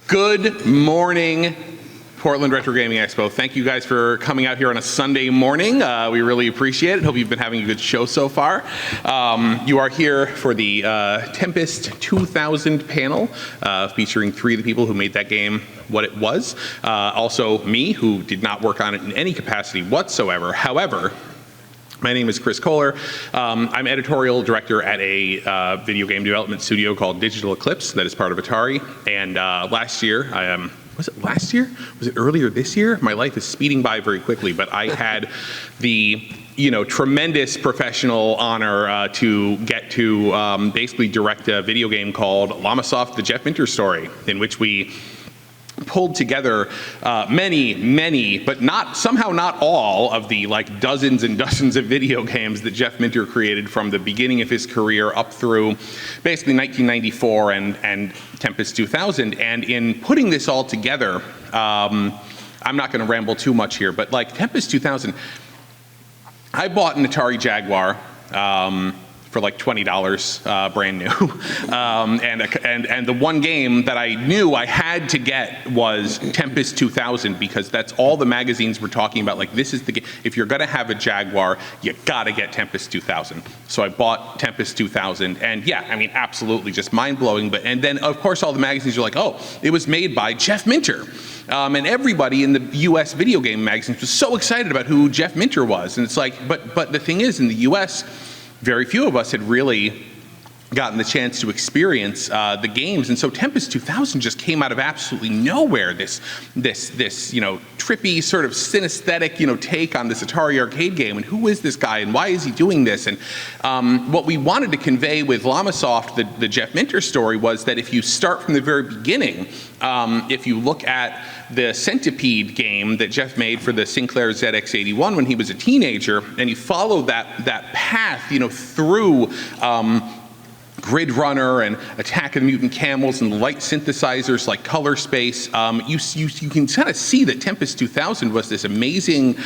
Good morning, Portland Retro Gaming Expo. Thank you guys for coming out here on a Sunday morning. We really appreciate it. Hope you've been having a good show so far. You are here for the Tempest 2000 panel, featuring 3 of the people who made that game what it was. Also me, who did not work on it in any capacity whatsoever. However, my name is Chris Kohler. I'm editorial director at a video game development studio called Digital Eclipse that is part of Atari. And last year, was it last year? Was it earlier this year? My life is speeding by very quickly, but I had the tremendous professional honor to get to basically direct a video game called Llamasoft: The Jeff Minter Story, in which we pulled together many, but somehow not all of the dozens and dozens of video games that Jeff Minter created from the beginning of his career up through basically 1994 and Tempest 2000. And in putting this all together, I'm not going to ramble too much here, but Tempest 2000, I bought an Atari Jaguar for $20 brand new. And the one game that I knew I had to get was Tempest 2000, because that's all the magazines were talking about. This is the game. If you're gonna have a Jaguar, you gotta get Tempest 2000. So I bought Tempest 2000, and yeah, I mean, absolutely just mind-blowing. And then of course all the magazines are like, oh, it was made by Jeff Minter. And everybody in the US video game magazines was so excited about who Jeff Minter was. And it's but the thing is, in the US, very few of us had really gotten the chance to experience the games, and so Tempest 2000 just came out of absolutely nowhere. This trippy sort of synesthetic take on this Atari arcade game, and who is this guy, and why is he doing this? And what we wanted to convey with Llamasoft, the Jeff Minter story, was that if you start from the very beginning, if you look at the Centipede game that Jeff made for the Sinclair ZX81 when he was a teenager, and you follow that path, through Grid Runner and Attack of the Mutant Camels and light synthesizers like Color Space, you can kind of see that Tempest 2000 was this amazing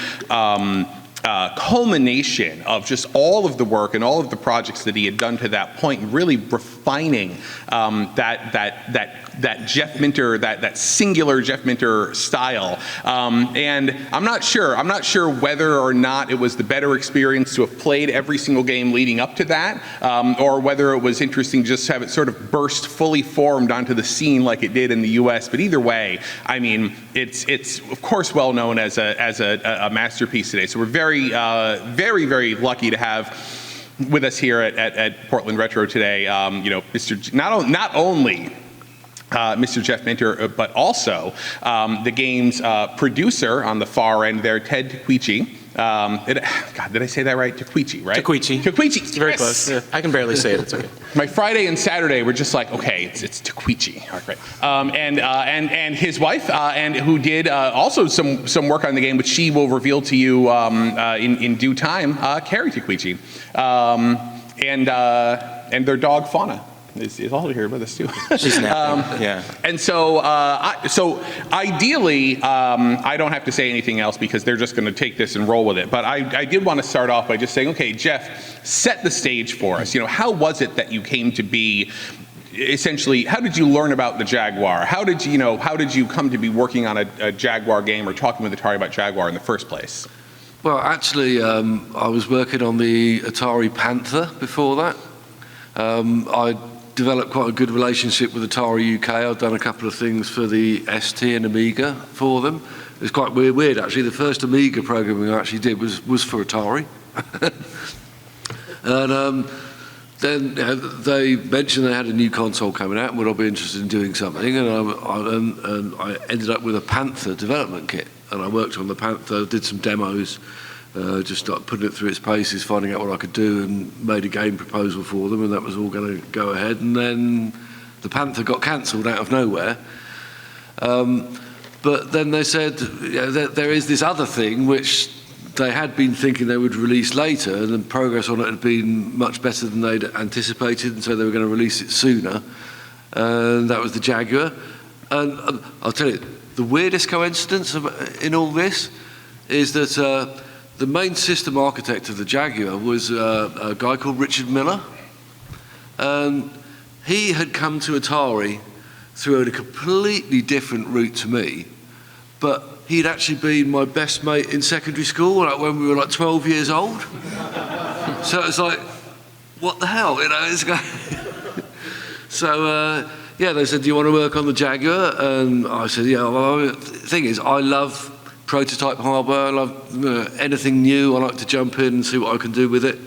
culmination of just all of the work and all of the projects that he had done to that point, and really refining that Jeff Minter, that singular Jeff Minter style. And I'm not sure whether or not it was the better experience to have played every single game leading up to that, or whether it was interesting just to have it sort of burst fully formed onto the scene like it did in the US. But either way, I mean, it's of course well known as a masterpiece today. So we're very lucky to have with us here at Portland Retro today, not only Mr. Jeff Minter, but also the game's producer on the far end there, Ted Tahquechi. God, did I say that right? Tahquechi, right? Tahquechi. It's very close. Yeah, I can barely say it. It's okay. My Friday and Saturday were just okay, it's Tahquechi. All right. And his wife, and who did also some work on the game, which she will reveal to you in due time, Carrie Tahquechi, and their dog Fauna is also here with us too. She's napping. Yeah. And so ideally, I don't have to say anything else because they're just going to take this and roll with it. But I did want to start off by just saying, okay, Jeff, set the stage for us. How was it that you came to be? Essentially, how did you learn about the Jaguar? How did you come to be working on a Jaguar game or talking with Atari about Jaguar in the first place? Well, actually, I was working on the Atari Panther before that. I developed quite a good relationship with Atari UK. I've done a couple of things for the ST and Amiga for them. It's quite weird actually. The first Amiga programming I actually did was for Atari. And then they mentioned they had a new console coming out, and would I be interested in doing something? And I ended up with a Panther development kit, and I worked on the Panther, did some demos, just started putting it through its paces, finding out what I could do, and made a game proposal for them, and that was all going to go ahead. And then the Panther got cancelled out of nowhere. But then they said, there is this other thing which they had been thinking they would release later, and the progress on it had been much better than they'd anticipated, and so they were going to release it sooner. And that was the Jaguar. And I'll tell you, the weirdest coincidence in all this is that the main system architect of the Jaguar was a guy called Richard Miller. And he had come to Atari through a completely different route to me, but he'd actually been my best mate in secondary school, like when we were like 12 years old. So it's like, what the hell, you know? It's so yeah, they said, do you want to work on the Jaguar? And I said, yeah. Well, the thing is, I love prototype hardware. I love anything new. I like to jump in and see what I can do with it.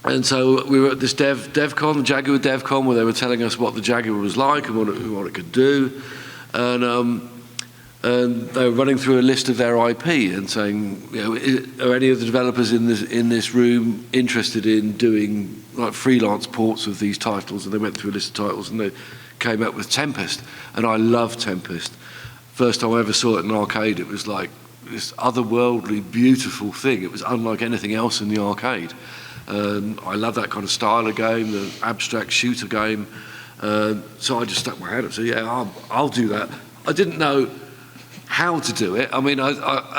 And so we were at this DevCon, the Jaguar DevCon, where they were telling us what the Jaguar was like and what it could do. And they were running through a list of their IP and saying, you know, are any of the developers in this room interested in doing like freelance ports of these titles? And they went through a list of titles and they came up with Tempest. And I love Tempest. First time I ever saw it in an arcade, it was like this otherworldly, beautiful thing. It was unlike anything else in the arcade. I love that kind of style of game, the abstract shooter game. So I just stuck my hand up and said, yeah, I'll do that. I didn't know how to do it. I mean, I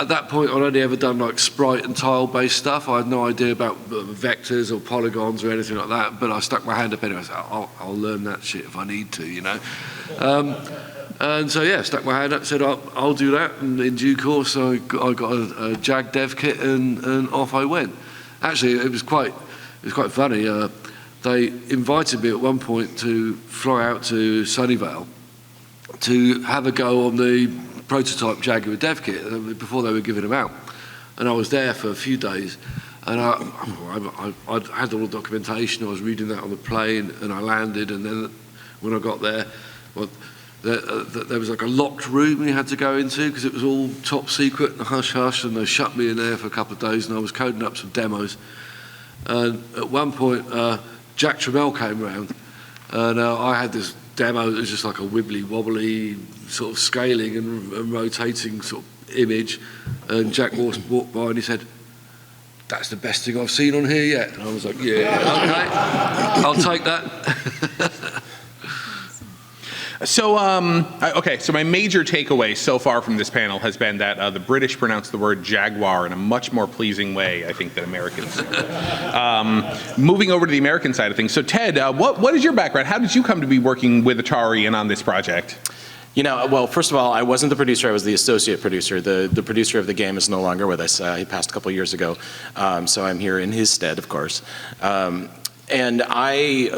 at that point, I'd only ever done like sprite and tile-based stuff. I had no idea about vectors or polygons or anything like that, but I stuck my hand up anyway. I said, I'll learn that shit if I need to, you know. And so, yeah, stuck my hand up, said, I'll do that. And in due course, I got a Jag dev kit and off I went. Actually, it was quite funny. They invited me at one point to fly out to Sunnyvale to have a go on the prototype Jaguar dev kit before they were giving them out. And I was there for a few days. And I had all the documentation. I was reading that on the plane, and I landed. And then when I got there, well, there was like a locked room you had to go into because it was all top secret and hush-hush, and they shut me in there for a couple of days, and I was coding up some demos. And at one point, Jack Trammell came round, and I had this demo that was just like a wibbly-wobbly sort of scaling and rotating sort of image, and Jack walked by and he said, "That's the best thing I've seen on here yet." And I was like, yeah, okay, I'll take that. So, okay, so my major takeaway so far from this panel has been that the British pronounce the word Jaguar in a much more pleasing way, I think, than Americans do. Moving over to the American side of things. So, Ted, what is your background? How did you come to be working with Atari and on this project? You know, well, first of all, I wasn't the producer, I was the associate producer. The producer of the game is no longer with us. He passed a couple years ago, so I'm here in his stead, of course. And I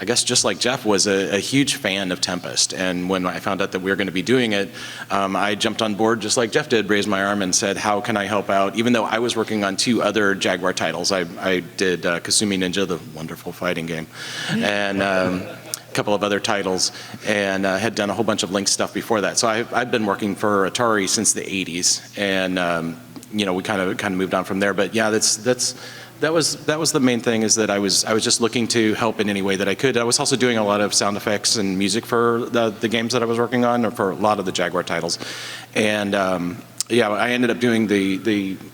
guess just like Jeff, was a huge fan of Tempest. And when I found out that we were going to be doing it, I jumped on board just like Jeff did, raised my arm and said, how can I help out? Even though I was working on 2 other Jaguar titles. I did Kasumi Ninja, the wonderful fighting game, and a couple of other titles, and had done a whole bunch of Link stuff before that. So I've been working for Atari since the 80s, and you know, we kind of moved on from there. But yeah, that was the main thing, is that I was just looking to help in any way that I could. I was also doing a lot of sound effects and music for the games that I was working on, or for a lot of the Jaguar titles. And yeah, I ended up doing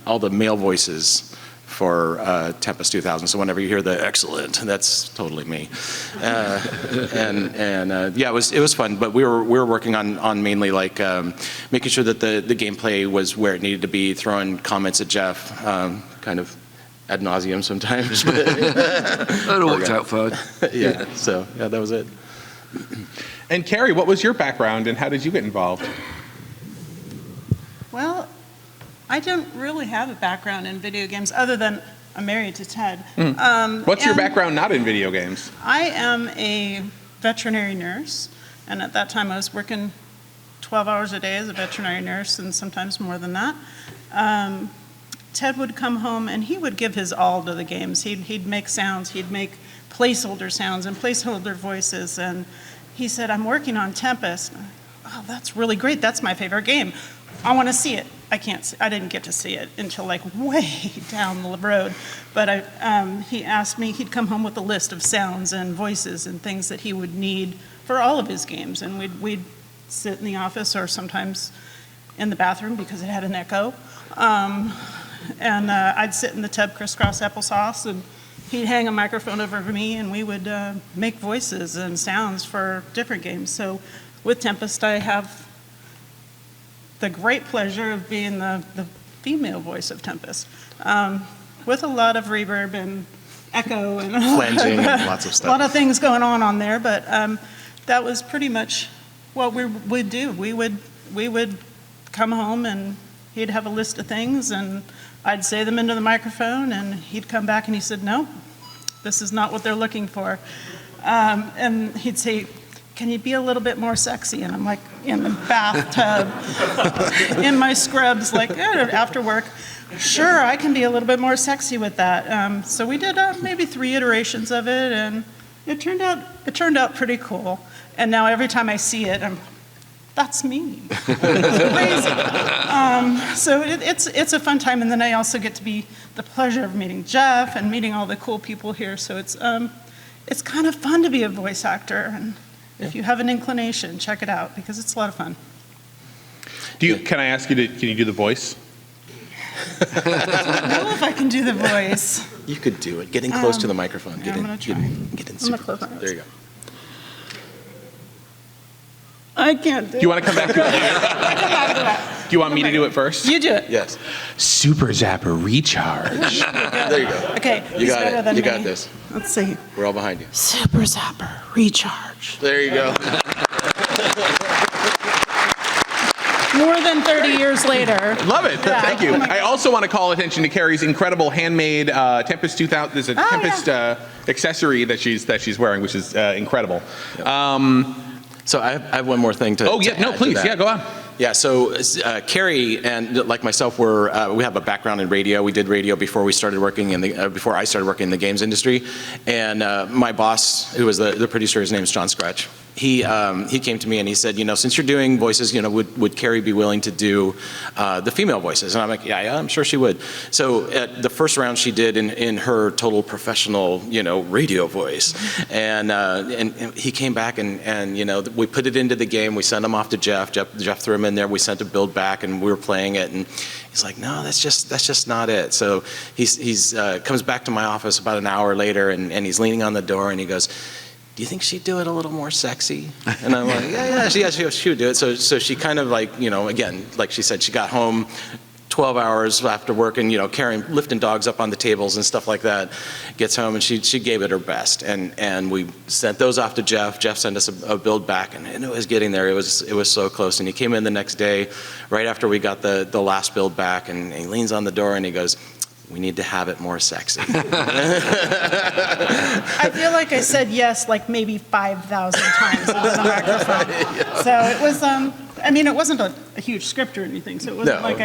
all the male voices for Tempest 2000. So whenever you hear the excellent, that's totally me. And yeah, it was fun. But we were working on mainly like making sure that the gameplay was where it needed to be, throwing comments at Jeff, kind of ad nauseum sometimes. But it worked out fine. Yeah, so yeah, that was it. And Carrie, what was your background and how did you get involved? Well, I don't really have a background in video games other than I'm married to Ted. What's your background not in video games? I am a veterinary nurse, and at that time I was working 12 hours a day as a veterinary nurse, and sometimes more than that. Ted would come home and he would give his all to the games. He'd make sounds, he'd make placeholder sounds and placeholder voices, and he said, "I'm working on Tempest." "Oh, that's really great, that's my favorite game. I want to see it." I didn't get to see it until like way down the road, but he asked me, he'd come home with a list of sounds and voices and things that he would need for all of his games, and we'd sit in the office or sometimes in the bathroom because it had an echo. And I'd sit in the tub crisscross applesauce, and he'd hang a microphone over me, and we would make voices and sounds for different games. So with Tempest, I have the great pleasure of being the female voice of Tempest, with a lot of reverb and echo and Flanging and lots of a stuff. lot of things going on there, but that was pretty much what we would do. We would come home and he'd have a list of things and I'd say them into the microphone and he'd come back and he said, no, this is not what they're looking for. And he'd say, can you be a little bit more sexy? And I'm like in the bathtub, in my scrubs, like after work. Sure, I can be a little bit more sexy with that. So we did maybe 3 iterations of it, and it turned out pretty cool. And now every time I see it, that's me. It's crazy. So it's a fun time, and then I also get to be the pleasure of meeting Jeff and meeting all the cool people here. So it's kind of fun to be a voice actor, and if you have an inclination, check it out because it's a lot of fun. Can I ask you can you do the voice? I don't know if I can do the voice. You could do it. Getting close to the microphone. Yeah, I'm gonna try. Get in I'm super gonna close my close. eyes. There you go. I can't do it. Do you want to come back to it later? Do you want me to do it first? You do it. Yes. Super Zapper Recharge. There you go. Okay. You he's got better it. than You me. got this. Let's see. We're all behind you. Super Zapper Recharge. There you go. More than 30 years later. Love it. Yeah. Thank you. Oh my I also want to call attention to Carrie's incredible handmade Tempest 2000. There's a Oh, Tempest accessory that she's wearing, which is incredible. So I have one more thing to. Oh yeah, to no, add to please, that. yeah, go on. Yeah, so Carrie and like myself, we have a background in radio. We did radio before we started working before I started working in the games industry. And my boss, who was the producer, his name is John Scratch. He came to me and he said, since you're doing voices, would Carrie be willing to do the female voices? And I'm like, yeah, I'm sure she would. So at the first round she did in her total professional, radio voice. And he came back and we put it into the game. We sent him off to Jeff. Jeff threw him in there. We sent a build back and we were playing it. And he's like, no, that's just not it. So he's comes back to my office about an hour later and he's leaning on the door and he goes, do you think she'd do it a little more sexy? And I'm like, yeah, she would do it. So she kind of like, again, like she said, she got home 12 hours after work and, carrying, lifting dogs up on the tables and stuff like that, gets home and she gave it her best. And we sent those off to Jeff. Jeff sent us a build back and it was getting there. It was so close. And he came in the next day, right after we got the last build back and he leans on the door and he goes, we need to have it more sexy. I feel like I said yes like maybe 5,000 times on the microphone. Yeah. So it was, it wasn't a huge script or anything, so it wasn't like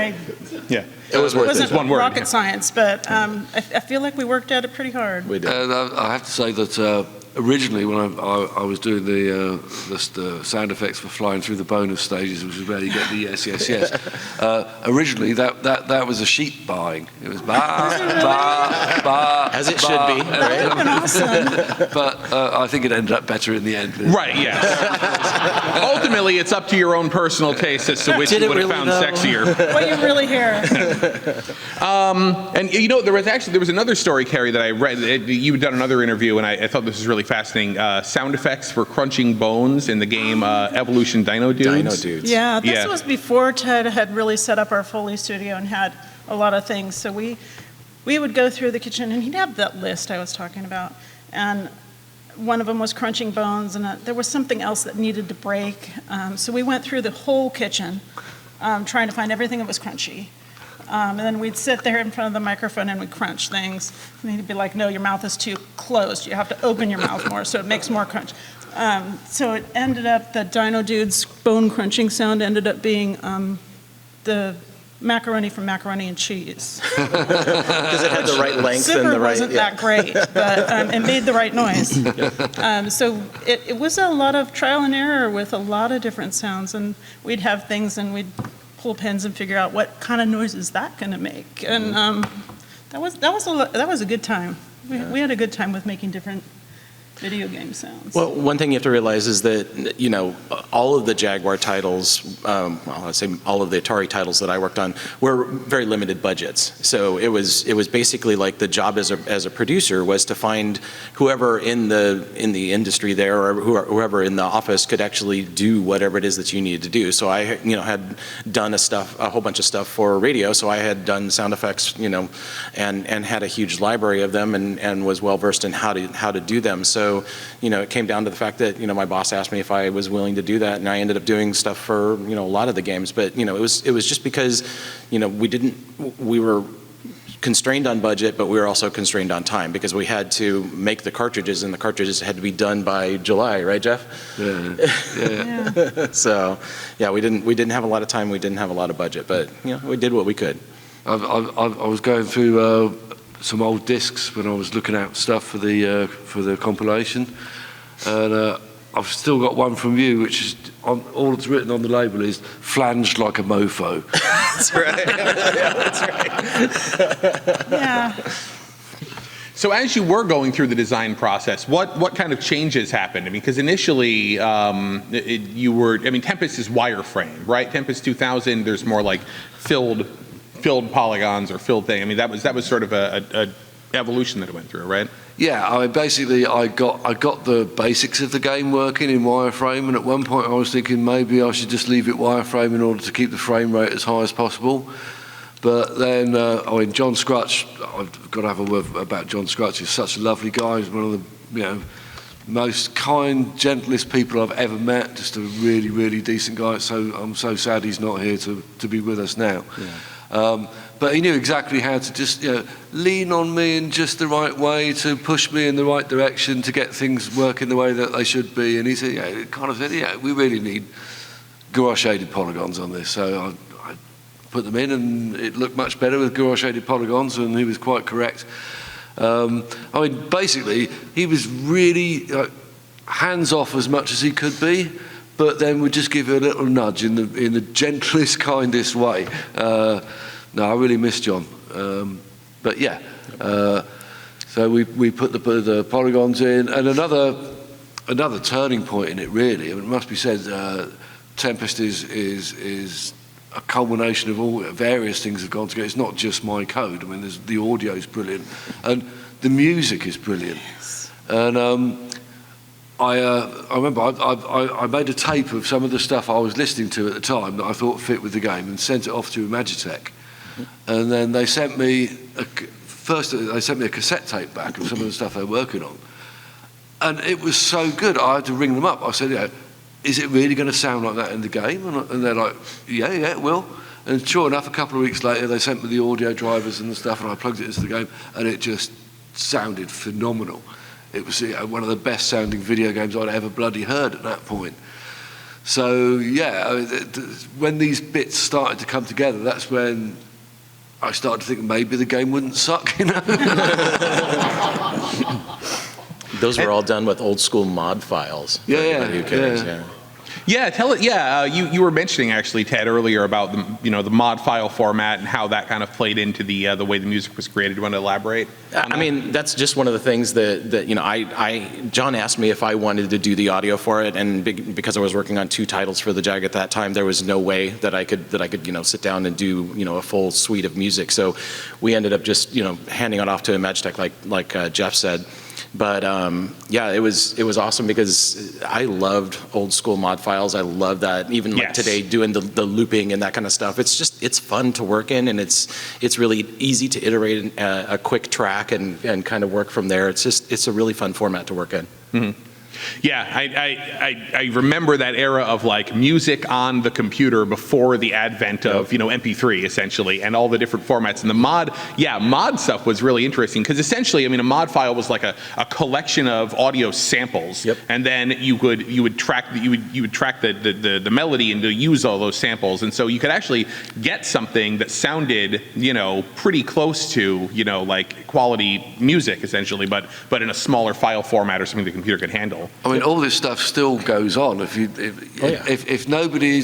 Yeah. It was worth it. wasn't One word. rocket science, but I feel like we worked at it pretty hard. We did. I have to say that originally when I was doing the sound effects for flying through the bonus stages, which is where you get the yes, yes, yes. Originally that was a sheet buying. It was ba, ba, ba, As it ba. should be. That would have been awesome. But I think it ended up better in the end. Right, yes. Ultimately, it's up to your own personal taste as to which Did you it would have really, found though? sexier. What you really hear. And there was another story, Carrie, that I read. You had done another interview, and I thought this was really fascinating. Sound effects for crunching bones in the game Evolution Dino Dudes. Dino Dudes. Yeah, this Yeah. was before Ted had really set up our Foley studio and had a lot of things. So we would go through the kitchen, and he'd have that list I was talking about. And one of them was crunching bones, and there was something else that needed to break. So we went through the whole kitchen trying to find everything that was crunchy. And then we'd sit there in front of the microphone and we'd crunch things. And he'd be like, no, your mouth is too closed. You have to open your mouth more so it makes more crunch. So it ended up, the Dino Dude's bone crunching sound ended up being the macaroni from Macaroni and Cheese. Because it had the right length Zipper and the right. wasn't that great, but it made the right noise. So it was a lot of trial and error with a lot of different sounds. And we'd have things and we'd pull pins and figure out what kind of noise is that going to make. And that was a good time. We had a good time with making different video game sounds. Well, one thing you have to realize is that, you know, all of the Jaguar titles, well, I'd say all of the Atari titles that I worked on were very limited budgets. So it was basically like the job as a producer was to find whoever in the industry there or whoever in the office could actually do whatever it is that you needed to do. So I, you know, had done a whole bunch of stuff for radio. So I had done sound effects, you know, and had a huge library of them and was well versed in how to do them. So, you know, it came down to the fact that, you know, my boss asked me if I was willing to do that, and I ended up doing stuff for, you know, a lot of the games. But, you know, it was just because, you know, we were constrained on budget, but we were also constrained on time because we had to make the cartridges, and the cartridges had to be done by July, right, Jeff? Yeah. So, yeah, we didn't have a lot of time, we didn't have a lot of budget, but, you know, we did what we could. I was going through some old discs when I was looking at stuff for the compilation, and I've still got one from you, which is all that's written on the label is "flanged like a mofo." That's right. That's right. Yeah. So as you were going through the design process, what kind of changes happened? I mean, because initially Tempest is wireframe, right? Tempest 2000, there's more like filled polygons or filled thing. I mean, that was sort of a evolution that it went through, right? Yeah, I mean, basically I got the basics of the game working in wireframe, and at one point I was thinking maybe I should just leave it wireframe in order to keep the frame rate as high as possible. But then, John Scrutch, I've got to have a word about John Scrutch. He's such a lovely guy. He's one of the, you know, most kind, gentlest people I've ever met. Just a really, really decent guy. So I'm so sad he's not here to be with us now. Yeah. But he knew exactly how to just, you know, lean on me in just the right way to push me in the right direction to get things working the way that they should be. And he said, yeah, kind of said, yeah, we really need gouache shaded polygons on this. So I put them in, and it looked much better with gouache shaded polygons, and he was quite correct. Basically, he was really hands off as much as he could be, but then would just give you a little nudge in the gentlest, kindest way. No, I really miss John. But yeah, so we put the polygons in, and another turning point in it, really. I mean, it must be said, Tempest is a culmination of all various things have gone together. It's not just my code. I mean, the audio is brilliant, and the music is brilliant. And I remember I made a tape of some of the stuff I was listening to at the time that I thought fit with the game, and sent it off to Imagitech. And then they sent me a cassette tape back of some of the stuff they were working on. And it was so good, I had to ring them up. I said, yeah, is it really going to sound like that in the game? And they're like, yeah, it will. And sure enough, a couple of weeks later, they sent me the audio drivers and the stuff, and I plugged it into the game, and it just sounded phenomenal. It was one of the best sounding video games I'd ever bloody heard at that point. So yeah, when these bits started to come together, that's when I started to think maybe the game wouldn't suck, you know? Those were all done with old school mod files. Yeah. Yeah, tell it. Yeah, you were mentioning actually, Ted, earlier about the mod file format and how that kind of played into the way the music was created. Do you want to elaborate? I mean, that's just one of the things that John asked me if I wanted to do the audio for it, and because I was working on 2 titles for the Jag at that time, there was no way that I could sit down and do a full suite of music. So we ended up just handing it off to Imagitech, like Jeff said. But yeah, it was awesome because I loved old school mod files. I love that. Even like today, doing the looping and that kind of stuff. It's fun to work in, and it's really easy to iterate a quick track and kind of work from there. It's a really fun format to work in. Mm-hmm. Yeah, I remember that era of like music on the computer before the advent of MP3 essentially, and all the different formats. And the mod stuff was really interesting because essentially, I mean, a mod file was like a collection of audio samples, and then you would track the melody and to use all those samples, and so you could actually get something that sounded pretty close to like quality music essentially, but in a smaller file format or something the computer could handle. I mean, all this stuff still goes on. If nobody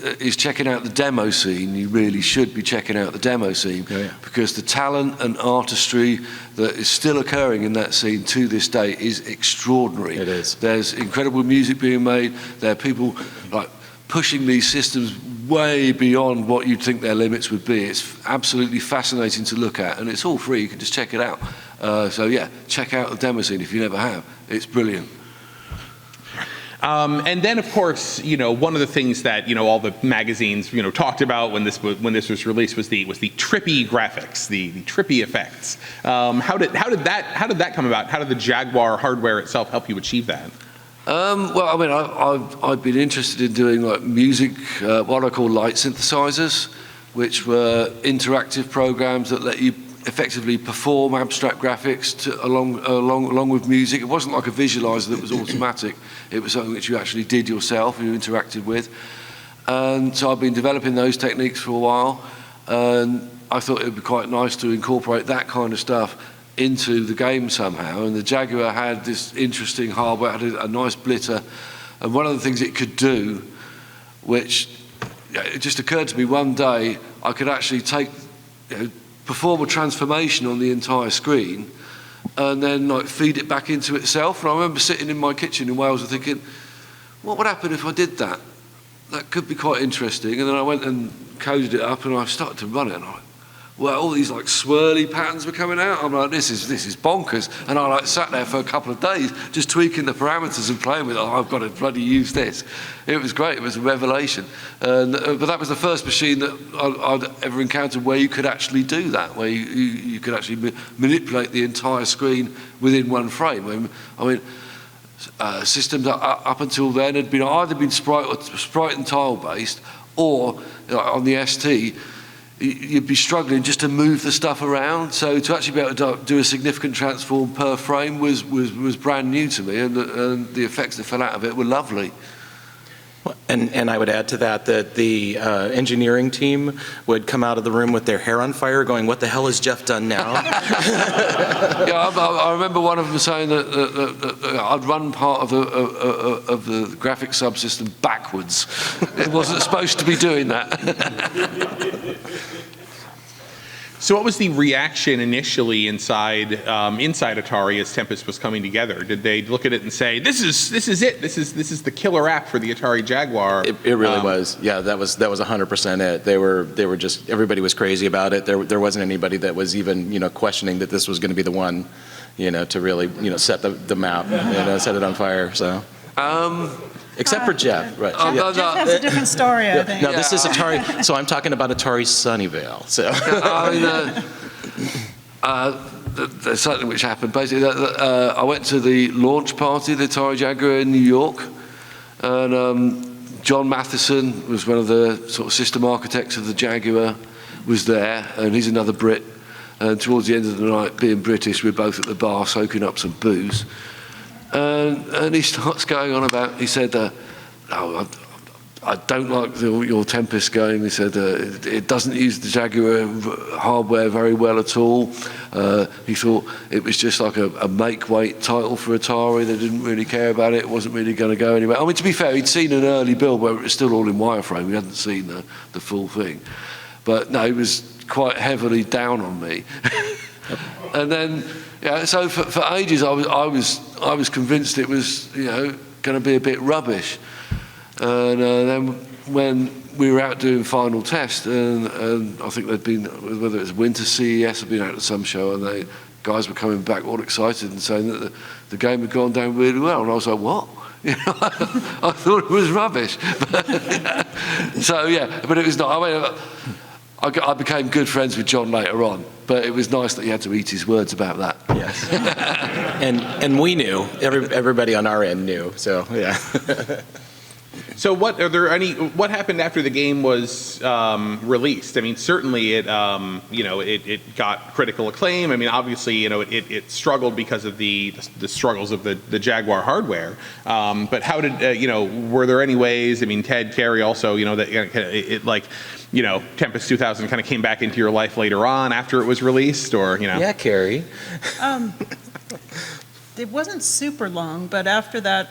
is checking out the demo scene. You really should be checking out the demo scene, because the talent and artistry that is still occurring in that scene to this day is extraordinary. It is. There's incredible music being made. There are people like pushing these systems way beyond what you'd think their limits would be. It's absolutely fascinating to look at, and it's all free. You can just check it out. So yeah, check out the demo scene if you never have. It's brilliant. And then, of course, one of the things that all the magazines talked about when this was released was the trippy graphics, the trippy effects. How did that come about? How did the Jaguar hardware itself help you achieve that? Well, I mean, I've been interested in doing like music, what I call light synthesizers, which were interactive programs that let you effectively perform abstract graphics along with music. It wasn't like a visualizer that was automatic. It was something that you actually did yourself, you interacted with. And so I've been developing those techniques for a while, and I thought it would be quite nice to incorporate that kind of stuff into the game somehow. And the Jaguar had this interesting hardware, had a nice blitter, and one of the things it could do, which it just occurred to me one day, I could actually perform a transformation on the entire screen and then like feed it back into itself. And I remember sitting in my kitchen in Wales and thinking, what would happen if I did that? That could be quite interesting. And then I went and coded it up and I started to run it, and all these like swirly patterns were coming out. I'm like, this is bonkers. And I like sat there for a couple of days just tweaking the parameters and playing with it. Oh, I've got to bloody use this. It was great. It was a revelation. But that was the first machine that I'd ever encountered where you could actually do that, where you could actually manipulate the entire screen within one frame. I mean, systems up until then had been either sprite and tile based, or on the ST, you'd be struggling just to move the stuff around. So to actually be able to do a significant transform per frame was brand new to me, and the effects that fell out of it were lovely. And I would add to that the engineering team would come out of the room with their hair on fire going, what the hell has Jeff done now? Yeah, I remember one of them saying that I'd run part of the graphics subsystem backwards. It wasn't supposed to be doing that. So what was the reaction initially inside Atari as Tempest was coming together? Did they look at it and say, this is it, this is the killer app for the Atari Jaguar? It really was. Yeah, that was 100% it. They were just, everybody was crazy about it. There wasn't anybody that was even questioning that this was going to be the one to really set the map, set it on fire. So. Except for Jeff, right? Jeff has a different story, I think. No, this is Atari. So I'm talking about Atari Sunnyvale. So. There's something which happened. Basically, I went to the launch party of the Atari Jaguar in New York, and John Matheson was one of the sort of system architects of the Jaguar, was there, and he's another Brit. And towards the end of the night, being British, we're both at the bar soaking up some booze. And he starts going on about, he said, I don't like your Tempest game. He said, it doesn't use the Jaguar hardware very well at all. He thought it was just like a make-weight title for Atari. They didn't really care about it. It wasn't really going to go anywhere. I mean, to be fair, he'd seen an early build where it was still all in wireframe. We hadn't seen the full thing. But no, he was quite heavily down on me. And then, so for ages I was convinced it was going to be a bit rubbish, and then when we were out doing final test, and I think they'd been, whether it was Winter CES, had been out at some show, and guys were coming back all excited and saying that the game had gone down really well, and I was like, what? I thought it was rubbish. So yeah, but it was not. I mean, I became good friends with John later on, but it was nice that he had to eat his words about that. Yes. and we knew. Everybody on our end knew. So yeah. So what happened after the game was released? I mean, certainly it got critical acclaim. I mean, obviously, it struggled because of the struggles of the Jaguar hardware. But how did were there any ways? I mean, Ted, Carrie, also, that Tempest 2000 kind of came back into your life later on after it was released, or Yeah, Carrie. It wasn't super long, but after that.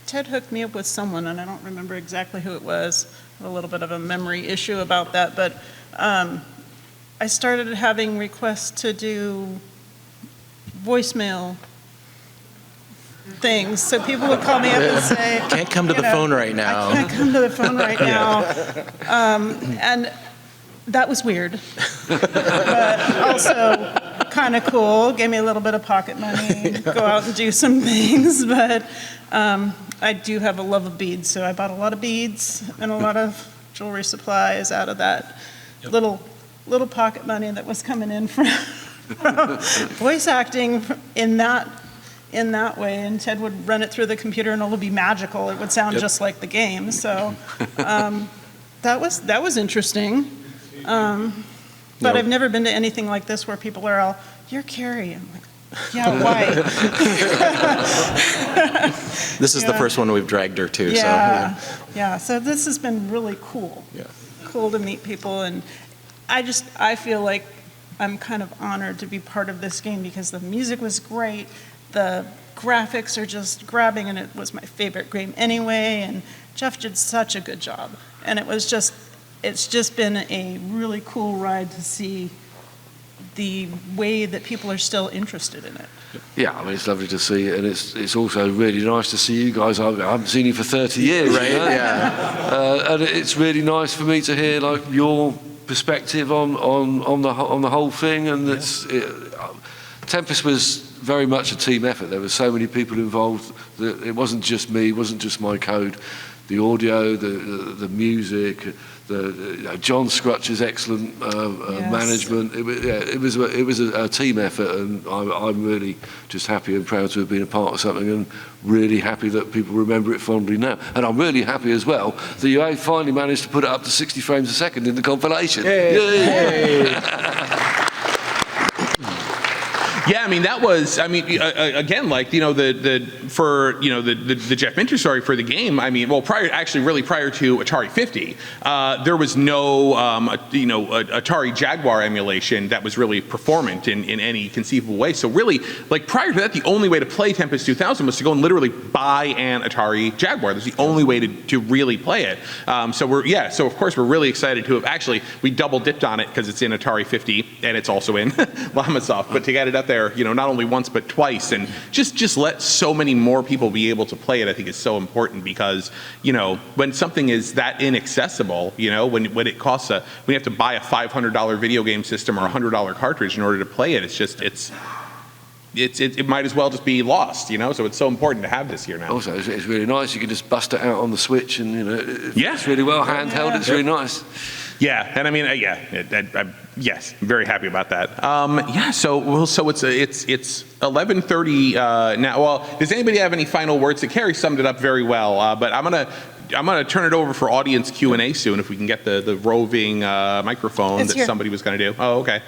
Ted hooked me up with someone, and I don't remember exactly who it was. I have a little bit of a memory issue about that, but I started having requests to do voicemail things, so people would call me up and say, Can't come to the phone right now. I can't come to the phone right now. And that was weird, but also kind of cool. Gave me a little bit of pocket money, go out and do some things. But I do have a love of beads, so I bought a lot of beads and a lot of jewelry supplies out of that little pocket money that was coming in from voice acting in that way. And Ted would run it through the computer, and it would be magical. It would sound just like the game. So that was interesting. But I've never been to anything like this where people are all, "You're Carrie." I'm like, yeah, why? This is the first one we've dragged her to. Yeah. So this has been really cool. Yeah. Cool to meet people, and I feel like I'm kind of honored to be part of this game because the music was great, the graphics are just grabbing, and it was my favorite game anyway. And Jeff did such a good job, and it's just been a really cool ride to see the way that people are still interested in it. Yeah, I mean, it's lovely to see it, and it's also really nice to see you guys. I haven't seen you for 30 years, Right? you know? Yeah. And it's really nice for me to hear like your perspective on the whole thing. And Tempest was very much a team effort. There were so many people involved that it wasn't just me, it wasn't just my code. The audio, the music, John Scrutch's excellent management. It was a team effort, and I'm really just happy and proud to have been a part of something, and really happy that people remember it fondly now. And I'm really happy as well that you finally managed to put it up to 60 frames a second in the compilation. Yay. Yeah, I mean that was. I mean, again, like the Jeff Minter story for the game. I mean, well, prior to Atari 50, there was no atarijaguar emulation that was really performant in any conceivable way. So really, like prior to that, the only way to play Tempest 2000 was to go and literally buy an atarijaguar. That's the only way to really play it. So of course we're really excited to have we double dipped on it because it's in Atari 50 and it's also in Lamasoft, but to get it up there, not only once but twice, and just let so many more people be able to play it, I think is so important because, when something is that inaccessible, when it costs when you have to buy a $500 video game system or a $100 cartridge in order to play it, it might as well just be lost, so it's so important to have this here now. Also, it's really nice. You can just bust it out on the Switch, and it's really well handheld. It's really nice. Yeah, and I mean, yes, I'm very happy about that. So it's 11:30 now. Well, does anybody have any final words? Carrie summed it up very well, but I'm gonna turn it over for audience Q&A soon if we can get the roving microphone that somebody was gonna do. Oh, okay.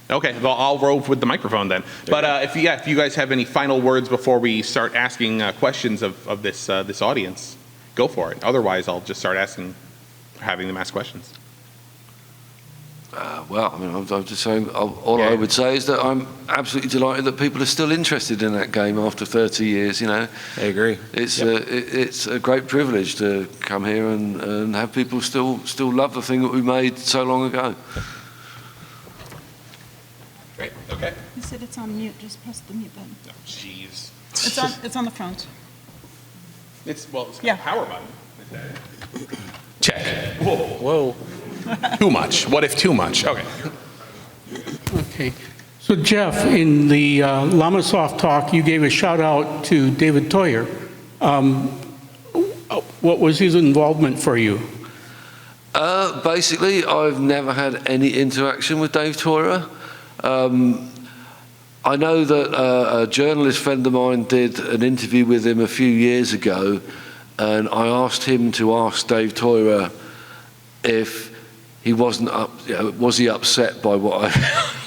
Okay, well, I'll rove with the microphone then. But if you guys have any final words before we start asking questions of this audience, go for it. Otherwise, I'll just start having them ask questions. Well, I mean, I'm just saying, all I would say is that I'm absolutely delighted that people are still interested in that game after 30 years, I agree. It's a great privilege to come here and have people still love the thing that we made so long ago. Great, okay. You said it's on mute, just press the mute button. Oh, jeez. It's on the front. It's got a power button. Check. Whoa. Too much. What if too much? Okay. Okay. So Jeff, in the Lamasoft talk, you gave a shout out to David Toyer. What was his involvement for you? Basically, I've never had any interaction with Dave Toyer. I know that a journalist friend of mine did an interview with him a few years ago, and I asked him to ask Dave Toyer if he wasn't was he upset by what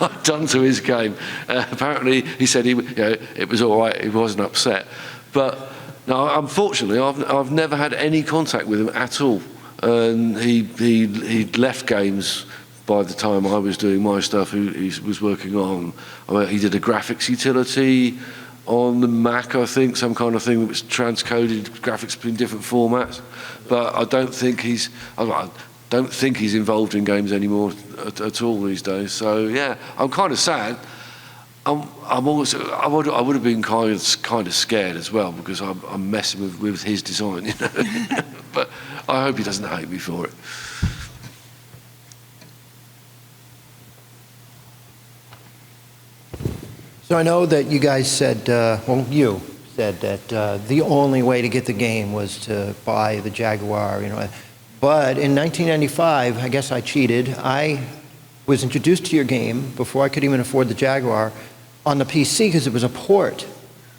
I'd done to his game. Apparently, he said it was all right. He wasn't upset. But no, unfortunately, I've never had any contact with him at all. And he'd left games by the time I was doing my stuff. He was working on. He did a graphics utility on the Mac, I think, some kind of thing that was transcoded graphics between different formats. But I don't think he's involved in games anymore at all these days. So yeah, I'm kind of sad. I would have been kind of scared as well, because I'm messing with his design, you know. But I hope he doesn't hate me for it. So I know that you guys said, you said that the only way to get the game was to buy the Jaguar, you know. But in 1995, I guess I cheated. I was introduced to your game before I could even afford the Jaguar on the PC, because it was a port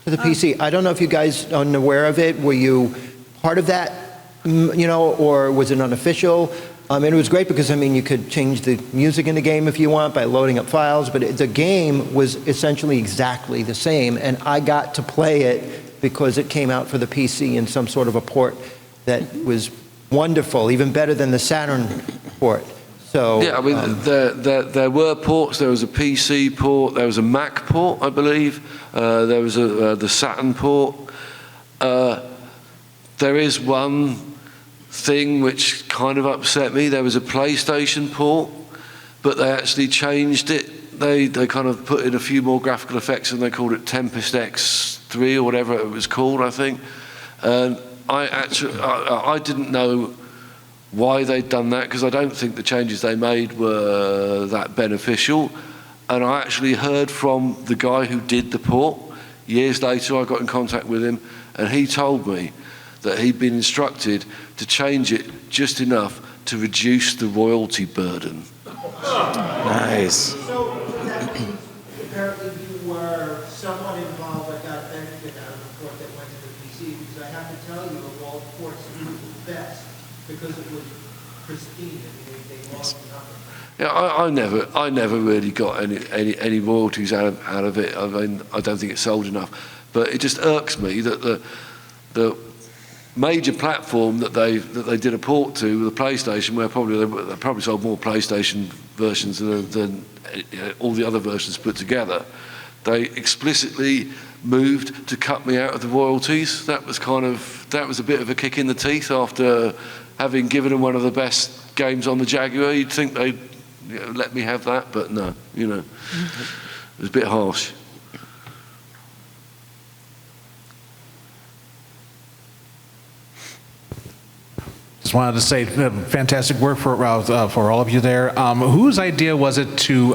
to the PC. I don't know if you guys are aware of it. Were you part of that, you know, or was it unofficial? And it was great because, I mean, you could change the music in the game if you want by loading up files, but the game was essentially exactly the same, and I got to play it because it came out for the PC in some sort of a port that was wonderful, even better than the Saturn port. So yeah, I mean, there were ports. There was a PC port. There was a Mac port, I believe. There was the Saturn port. There is one thing which kind of upset me. There was a PlayStation port, but they actually changed it. They kind of put in a few more graphical effects, and they called it Tempest X3 or whatever it was called, I think. And I didn't know why they'd done that, because I don't think the changes they made were that beneficial. And I actually heard from the guy who did the port. Years later, I got in contact with him, and he told me that he'd been instructed to change it just enough to reduce the royalty burden. Nice. So that means apparently you were somewhat involved, but got benefit out of the port that went to the PC, because I have to tell you, of all the ports, it was the best, because it was pristine. I mean, they lost nothing. Yeah, I never really got any royalties out of it. I mean, I don't think it sold enough, but it just irks me that the major platform that they did a port to, the PlayStation, where they probably sold more PlayStation versions than all the other versions put together, they explicitly moved to cut me out of the royalties. That was a bit of a kick in the teeth after having given them one of the best games on the Jaguar. You'd think they'd let me have that, but no, you know, it was a bit harsh. Just wanted to say fantastic work for all of you there. Whose idea was it to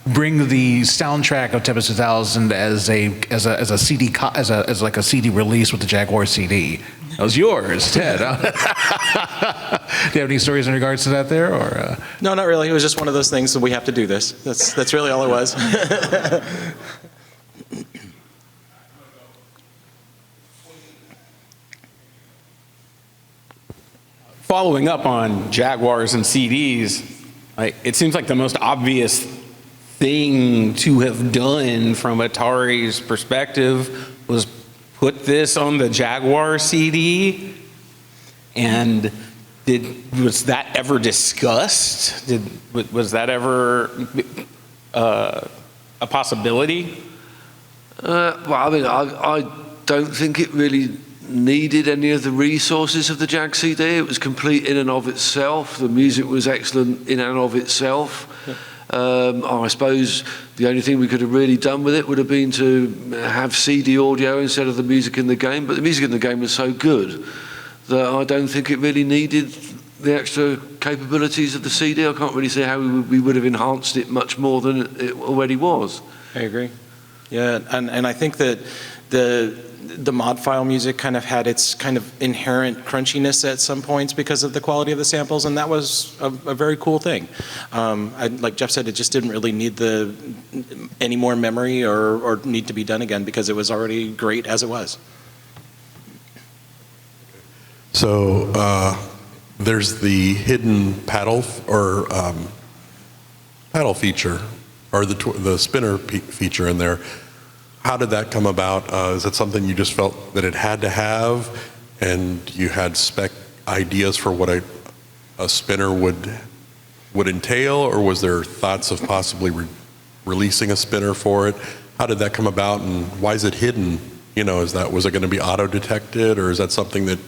bring the soundtrack of Tempest 2000 as a CD as like a CD release with the Jaguar CD? That was yours, Ted. Huh? Do you have any stories in regards to that there, or? No, not really. It was just one of those things that we have to do this. That's really all it was. Following up on Jaguars and CDs, it seems like the most obvious thing to have done from Atari's perspective was put this on the Jaguar CD. And was that ever discussed? Was that ever a possibility? Well, I mean, I don't think it really needed any of the resources of the Jag CD. It was complete in and of itself. The music was excellent in and of itself. I suppose the only thing we could have really done with it would have been to have CD audio instead of the music in the game, but the music in the game was so good that I don't think it really needed the extra capabilities of the CD. I can't really see how we would have enhanced it much more than it already was. I agree. Yeah, and I think that the mod file music kind of had its kind of inherent crunchiness at some points because of the quality of the samples, and that was a very cool thing. Like Jeff said, it just didn't really need any more memory or need to be done again because it was already great as it was. So there's the hidden paddle paddle feature, or the spinner feature in there. How did that come about? Is that something you just felt that it had to have, and you had spec ideas for what a spinner would entail, or was there thoughts of possibly releasing a spinner for it? how did that come about, and why is it hidden? Was it going to be auto-detected, or is that something that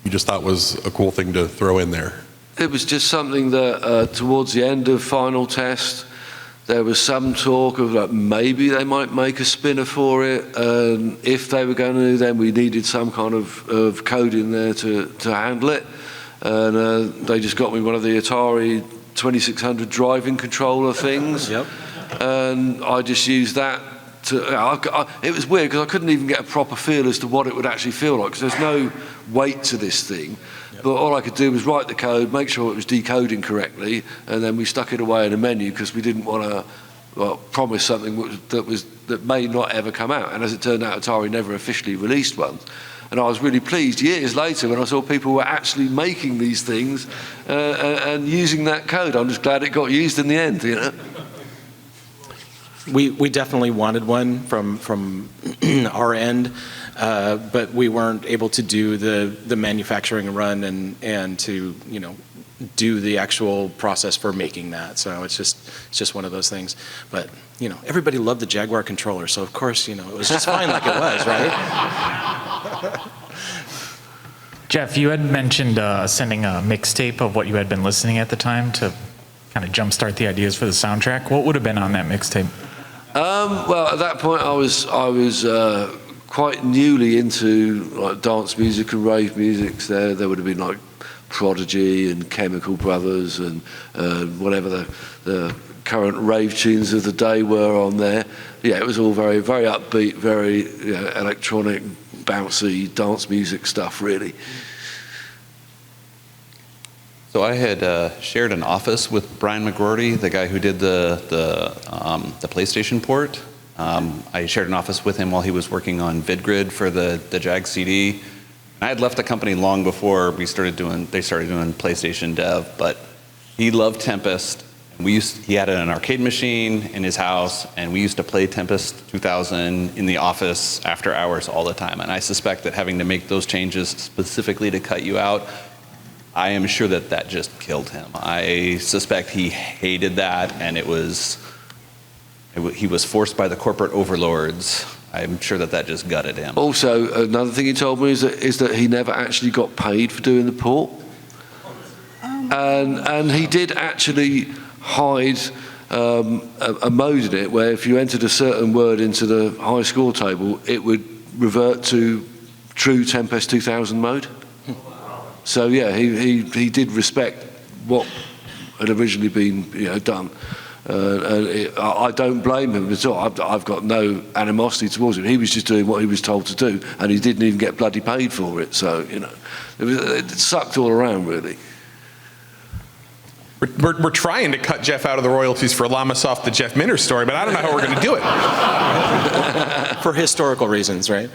you just thought was a cool thing to throw in there? It was just something that towards the end of final test, there was some talk of like maybe they might make a spinner for it. If they were going to, then we needed some kind of code in there to handle it. And they just got me one of the Atari 2600 driving controller things. Yep. And I just used that it was weird because I couldn't even get a proper feel as to what it would actually feel like, because there's no weight to this thing. Yep. But all I could do was write the code, make sure it was decoding correctly, and then we stuck it away in a menu because we didn't want to promise something that may not ever come out. And as it turned out, Atari never officially released one. And I was really pleased years later when I saw people were actually making these things and using that code. I'm just glad it got used in the end, We definitely wanted one from our end, but we weren't able to do the manufacturing run and to do the actual process for making that. So it's just one of those things. But everybody loved the Jaguar controller, so of course it was just fine like it was, right? Jeff, you had mentioned sending a mixtape of what you had been listening at the time to kind of jumpstart the ideas for the soundtrack. What would have been on that mixtape? Well, at that point, I was quite newly into like dance music and rave music. There would have been like PRGE and Chemical Brothers and whatever the current rave tunes of the day were on there. Yeah, it was all very, very upbeat, very electronic, bouncy dance music stuff, really. So I had shared an office with Brian McGroarty, the guy who did the PlayStation port. I shared an office with him while he was working on VidGrid for the Jag CD. I had left the company long before they started doing PlayStation dev, but he loved Tempest. He had an arcade machine in his house, and we used to play Tempest 2000 in the office after hours all the time. And I suspect that having to make those changes specifically to cut you out, I am sure that just killed him. I suspect he hated that, and he was forced by the corporate overlords. I'm sure that just gutted him. Also, another thing he told me is that he never actually got paid for doing the port. And he did actually hide a mode in it where if you entered a certain word into the high score table, it would revert to true Tempest 2000 mode. So yeah, he did respect what had originally been done. I don't blame him at all. I've got no animosity towards him. He was just doing what he was told to do, and he didn't even get bloody paid for it. So it sucked all around, really. We're trying to cut Jeff out of the royalties for Lamasoft, the Jeff Minter story, but I don't know how we're going to do it. For historical reasons, right?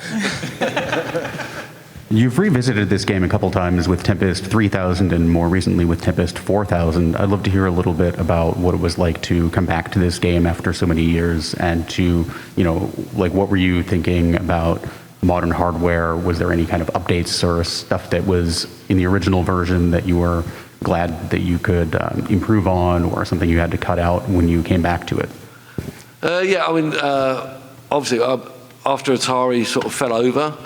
You've revisited this game a couple times with Tempest 3000 and more recently with Tempest 4000. I'd love to hear a little bit about what it was like to come back to this game after so many years and to, what were you thinking about modern hardware? Was there any kind of updates or stuff that was in the original version that you were glad that you could improve on, or something you had to cut out when you came back to it? Obviously, after Atari sort of fell over,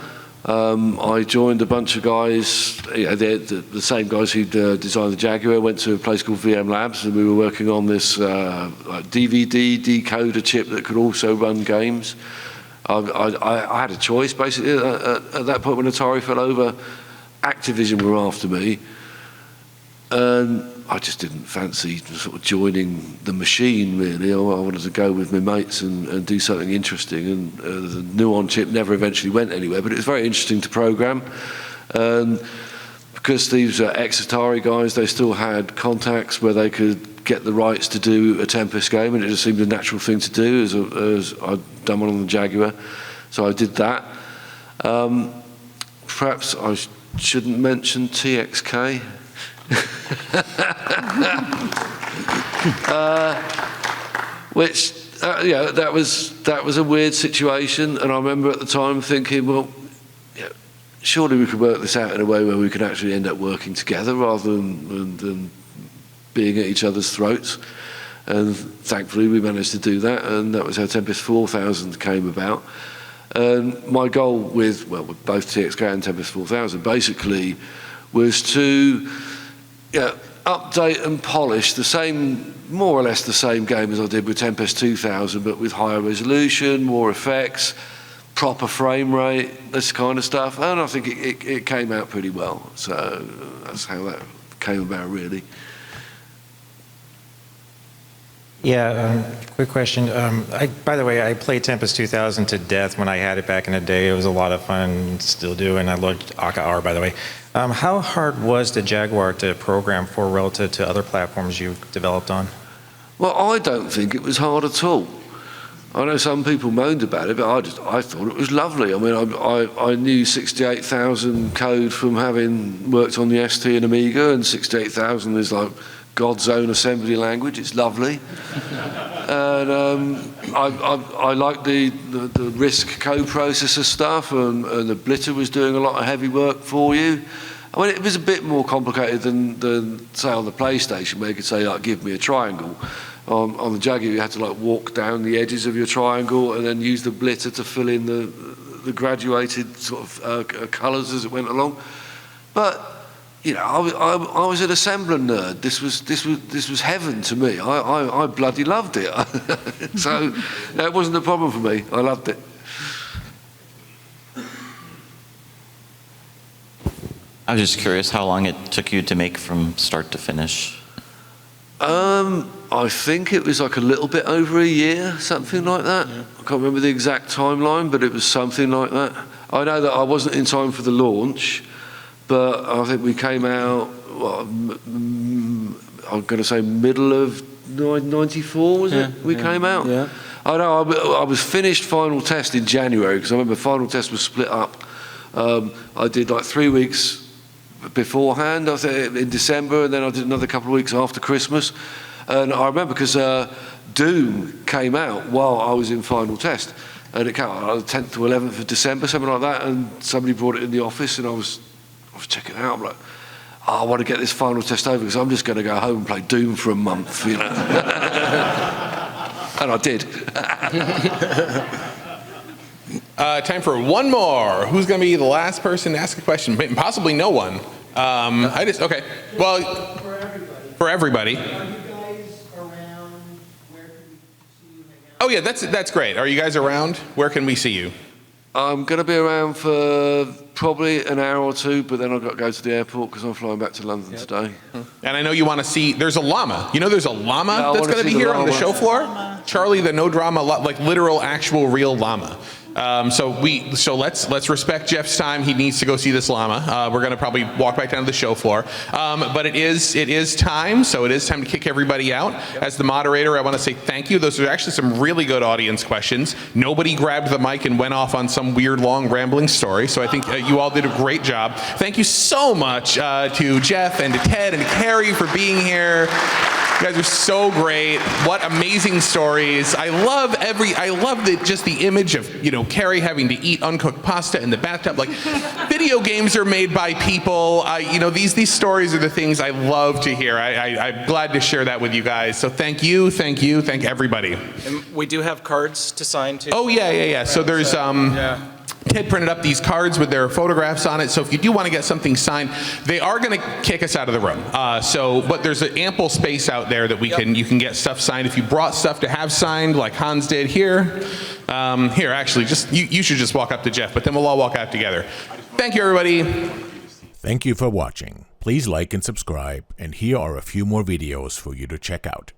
I joined a bunch of guys, the same guys who'd designed the Jaguar, went to a place called VM Labs, and we were working on this DVD decoder chip that could also run games. I had a choice, basically. At that point when Atari fell over, Activision were after me, and I just didn't fancy sort of joining the machine, really. I wanted to go with my mates and do something interesting, and the Nuon chip never eventually went anywhere, but it was very interesting to program. And because these ex-Atari guys, they still had contacts where they could get the rights to do a Tempest game, and it just seemed a natural thing to do, as I'd done one on the Jaguar. So I did that. Perhaps I shouldn't mention TXK. That was a weird situation, and I remember at the time thinking, well, surely we could work this out in a way where we could actually end up working together rather than being at each other's throats. And thankfully we managed to do that, and that was how Tempest 4000 came about. And my goal with both TXK and Tempest 4000 basically was to update and polish the same, more or less the same game as I did with Tempest 2000, but with higher resolution, more effects, proper frame rate, this kind of stuff. And I think it came out pretty well. So that's how that came about, really. Yeah, quick question. By the way, I played Tempest 2000 to death when I had it back in the day. It was a lot of fun, still do, and I loved AKR, by the way. How hard was the Jaguar to program for relative to other platforms you've developed on? Well, I don't think it was hard at all. I know some people moaned about it, but I thought it was lovely. I mean, I knew 68,000 code from having worked on the ST and Amiga, and 68,000 is like God's own assembly language. It's lovely. And I like the RISC coprocessor stuff, and the Blitter was doing a lot of heavy work for you. I mean, it was a bit more complicated than say on the PlayStation, where you could say, like, give me a triangle. On the Jaguar, you had to like walk down the edges of your triangle and then use the Blitter to fill in the graduated sort of colours as it went along. But you know, I was an assembler nerd. This was heaven to me. I bloody loved it. So that wasn't a problem for me. I loved it. I was just curious how long it took you to make from start to finish. I think it was like a little bit over a year, something like that. Yeah. I can't remember the exact timeline, but it was something like that. I know that I wasn't in time for the launch, but I think we came out, I'm going to say middle of 94, was it? We came out? Yeah. I know, I was finished final test in January, because I remember final test was split up. I did like 3 weeks beforehand, I think, in December, and then I did another couple of weeks after Christmas. And I remember because Doom came out while I was in final test, and it came out on the 10th to 11th of December, something like that, and somebody brought it in the office, and I was checking it out. I'm like, oh, I want to get this final test over because I'm just going to go home and play Doom for a month, you know. And I did. Time for one more. Who's going to be the last person to ask a question? Possibly no one. Okay. Well, for everybody. Oh yeah, that's great. Are you guys around? Where can we see you? I'm going to be around for probably an hour or two, but then I've got to go to the airport because I'm flying back to London today. And I know you want to see, there's a llama. You know there's a llama that's going to be here on the show floor? Charlie, the no drama, like literal, actual, real llama. So let's respect Jeff's time. He needs to go see this llama. We're going to probably walk back down to the show floor. But it is time, so it is time to kick everybody out. As the moderator, I want to say thank you. Those are actually some really good audience questions. Nobody grabbed the mic and went off on some weird, long, rambling story. So I think you all did a great job. Thank you so much to Jeff and to Ted and to Carrie for being here. You guys are so great. What amazing stories. I love just the image of, you know, Carrie having to eat uncooked pasta in the bathtub. Like, video games are made by people. You know, these stories are the things I love to hear. I'm glad to share that with you guys. So thank you, thank everybody. And we do have cards to sign too. Oh yeah. So there's Ted printed up these cards with their photographs on it, so if you do want to get something signed, they are going to kick us out of the room. But there's an ample space out there that you can get stuff signed. If you brought stuff to have signed, like Hans did here, actually, you should just walk up to Jeff, but then we'll all walk out together. Thank you, everybody. Thank you for watching. Please like and subscribe, and here are a few more videos for you to check out.